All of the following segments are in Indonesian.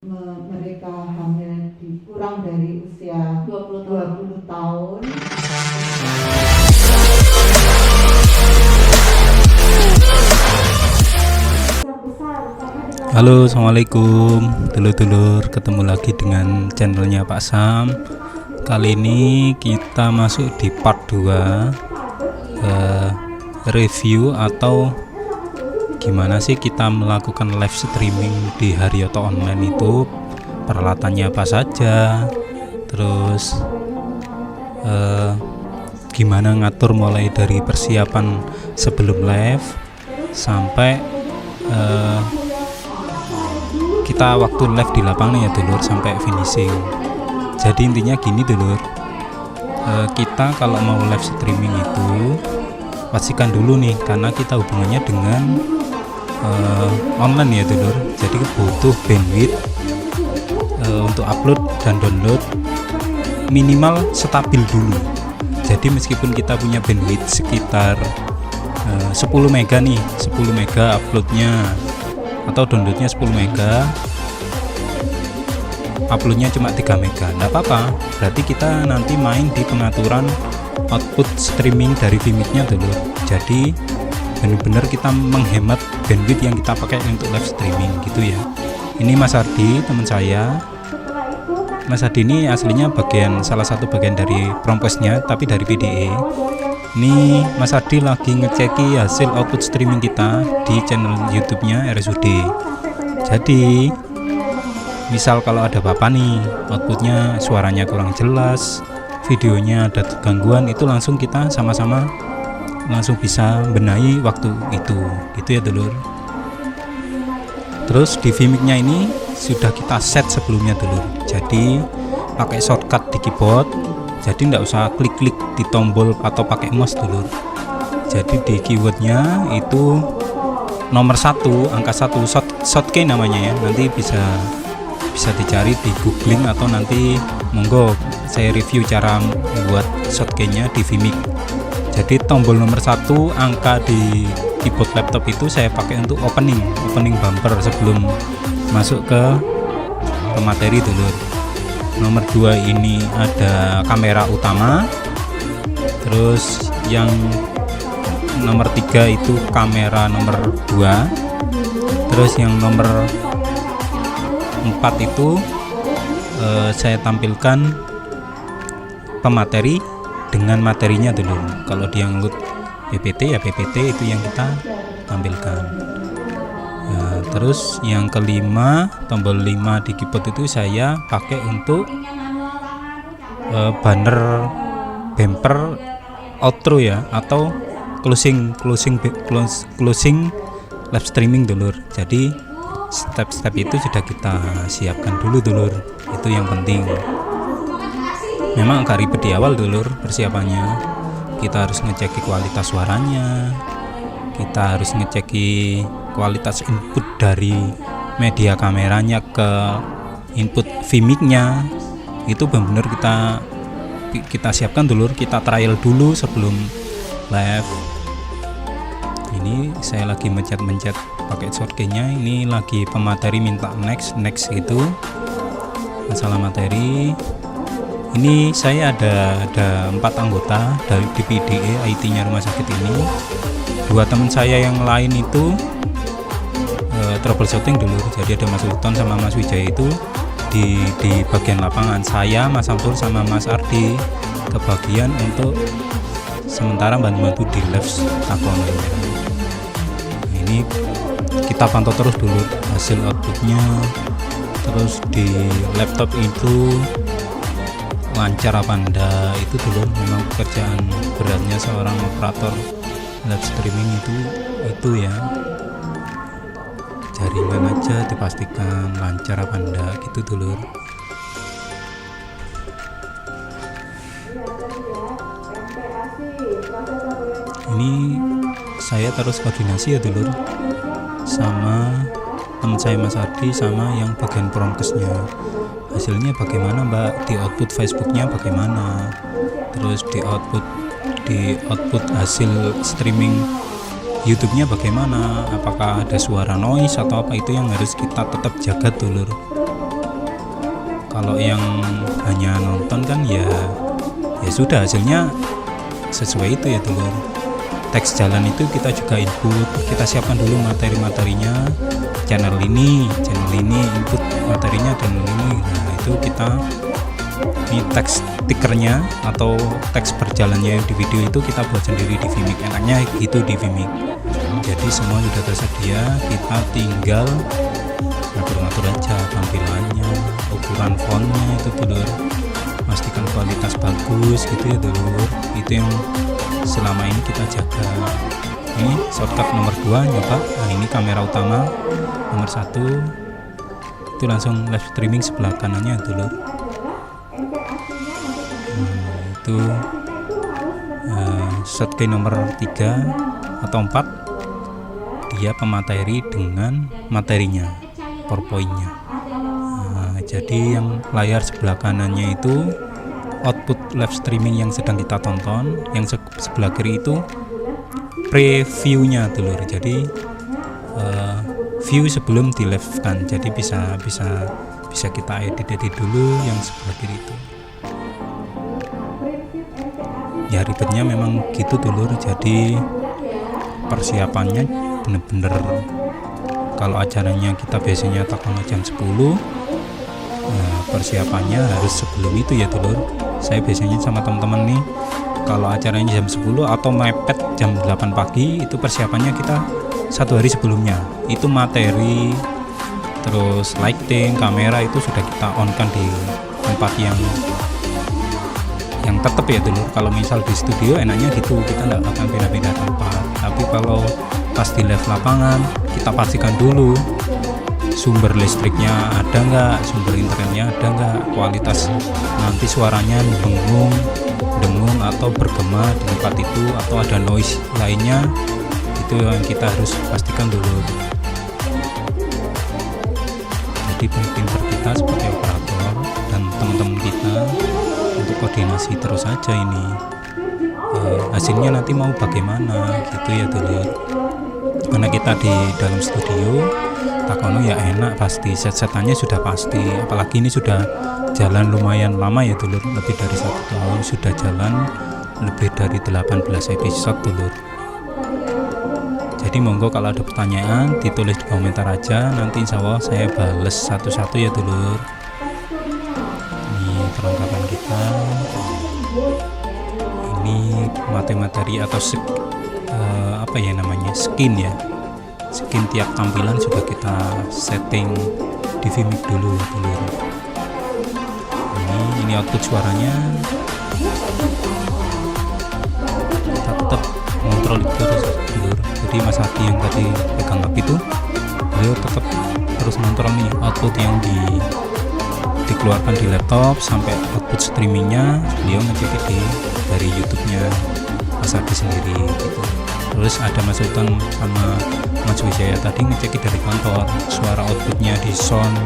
mereka hamil di kurang dari usia 20 tahun. Halo, assalamualaikum dulur-dulur, ketemu lagi dengan channelnya Pak Sam. Kali ini kita masuk di part 2 review atau gimana sih kita melakukan live streaming di Haryoto Online itu, peralatannya apa saja, terus gimana ngatur mulai dari persiapan sebelum live sampai kita waktu live di lapangan ya dulur, sampai finishing. Jadi intinya gini dulur, kita kalau mau live streaming itu pastikan dulu nih, karena kita hubungannya dengan online ya dulur, jadi butuh bandwidth untuk upload dan download minimal stabil dulu. Jadi meskipun kita punya bandwidth sekitar 10 mega nih, 10 mega uploadnya atau downloadnya 10 mega, uploadnya cuma 3 mega, enggak apa-apa. Berarti kita nanti main di pengaturan output streaming dari Vimeo-nya dulu. Jadi benar-benar kita menghemat bandwidth yang kita pakai untuk live streaming gitu ya. Ini Mas Ardi, teman saya. Mas Ardi ini aslinya salah satu bagian dari Prompesnya, tapi dari PDE. Ini Mas Ardi lagi ngeceki hasil output streaming kita di channel YouTube-nya RSUD. Jadi misal kalau ada apa-apa nih, outputnya suaranya kurang jelas, videonya ada gangguan, itu langsung kita sama-sama langsung bisa benahi waktu itu gitu ya dulur. Terus di Vimeo-nya ini sudah kita set sebelumnya dulur, jadi pakai shortcut di keyboard, jadi nggak usah klik-klik di tombol atau pakai mouse dulur. Jadi di keywordnya itu nomor 1, angka 1, short key namanya ya, nanti bisa dicari di googling atau nanti monggo saya review cara membuat short key-nya di Vimeo. Jadi tombol nomor 1 angka di keyboard laptop itu saya pakai untuk opening bumper sebelum masuk ke materi dulur. Nomor 2 ini ada kamera utama, terus yang nomor 3 itu kamera nomor 2, terus yang nomor 4 itu saya tampilkan pemateri dengan materinya dulu. Kalau dia ngeload PPT ya PPT itu yang kita tampilkan. Terus yang kelima, tombol 5 di keyboard itu saya pakai untuk banner bumper outro ya, atau closing live streaming dulur. Jadi step-step itu sudah kita siapkan dulu dulur, itu yang penting. Memang agak ribet di awal dulur persiapannya. Kita harus ngecek kualitas suaranya, kita harus ngecek kualitas input dari media kameranya ke input Vimeo-nya. Itu benar-benar kita siapkan dulur, kita trial dulu sebelum live. Ini saya lagi mencet pakai shortcut-nya. Ini lagi pemateri minta next gitu, masalah materi. Ini saya ada 4 anggota dari DPDE IT-nya rumah sakit ini. 2 teman saya yang lain itu troubleshooting dulu. Jadi ada Mas Sultan sama Mas Wijaya itu di bagian lapangan. Saya, Mas Samsul sama Mas Ardi ke bagian untuk sementara bantu-bantu di live takonan. Ini kita pantau terus dulu hasil outputnya. Terus di laptop itu lancar apa enggak, itu dulu. Memang pekerjaan beratnya seorang operator live streaming itu ya, jaringan aja dipastikan lancar apa enggak gitu dulur. Ini saya terus koordinasi ya dulur sama teman saya Mas Ardi sama yang bagian promkesnya. Hasilnya bagaimana mbak, di output Facebooknya bagaimana, terus di output hasil streaming YouTube-nya bagaimana, apakah ada suara noise atau apa, itu yang harus kita tetap jaga dulur. Kalau yang hanya nonton kan ya sudah, hasilnya sesuai itu ya dulur. Teks jalan itu kita juga input, kita siapkan dulu materi-materinya, channel ini input materinya dan ini. Nah itu kita, ini teks stikernya atau teks berjalannya di video itu kita buat sendiri di Vimeo. Enaknya gitu di Vimeo. Jadi semua sudah tersedia, kita tinggal ngatur-ngatur aja tampilannya, ukuran fontnya itu dulur, pastikan kualitas bagus gitu ya dulur. Itu yang selama ini kita jaga. Ini shortcut nomor 2 nyoba. Nah ini kamera utama, nomor 1 itu langsung live streaming sebelah kanannya dulur. Itu shortcut nomor 3 atau 4, dia pemateri dengan materinya, PowerPoint-nya. Jadi yang layar sebelah kanannya itu output live streaming yang sedang kita tonton, yang sebelah kiri itu previewnya dulur. Jadi view sebelum di live kan, jadi bisa kita edit dulu yang sebelah kiri itu. Ya ribetnya memang gitu dulur. Jadi persiapannya bener-bener, kalau acaranya kita biasanya takono jam 10, persiapannya harus sebelum itu ya dulur. Saya biasanya sama teman-teman nih, kalau acaranya jam 10 atau mepet jam 8 pagi, itu persiapannya kita 1 hari sebelumnya. Itu materi, terus lighting, kamera itu sudah kita on kan di tempat yang tetap ya dulur. Kalau misal di studio enaknya gitu, kita nggak akan pindah-pindah tempat. Tapi kalau pas di live lapangan, kita pastikan dulu sumber listriknya ada nggak, sumber internetnya ada nggak, kualitas nanti suaranya dengung atau bergema di tempat itu, atau ada noise lainnya, itu yang kita harus pastikan dulu. Jadi pinter kita sebagai operator dan teman-teman kita untuk koordinasi terus aja ini, hasilnya nanti mau bagaimana gitu ya dulur. Karena kita di dalam studio takono ya enak, pasti set-setannya sudah pasti. Apalagi ini sudah jalan lumayan lama ya dulur, lebih dari 1 tahun sudah jalan, lebih dari 18 episode dulur. Jadi monggo kalau ada pertanyaan ditulis di komentar aja, nanti insya Allah saya bales satu-satu ya dulur. Ini perlengkapan kita, ini materi atau apa ya namanya, skin ya, skin tiap tampilan sudah kita setting di Vimeo dulu dulur. Ini output suaranya, kita tetap kontrol itu terus dulur. Jadi Mas Hadi yang tadi pegang HP itu, beliau tetap terus kontrol nih output yang dikeluarkan di laptop sampai output streamingnya, beliau ngecek dari YouTube-nya Mas Hadi sendiri gitu. Terus ada Mas Sultan sama Mas Wijaya tadi ngecek dari kantor, suara outputnya di sound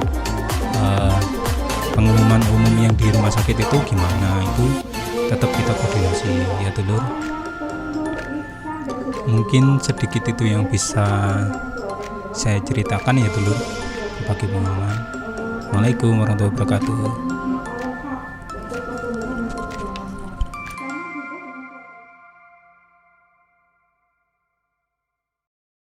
pengumuman umum yang di rumah sakit itu gimana, itu tetap kita koordinasi ya dulur. Mungkin sedikit itu yang bisa saya ceritakan ya dulur, bagi pengalaman. Assalamualaikum warahmatullahi wabarakatuh.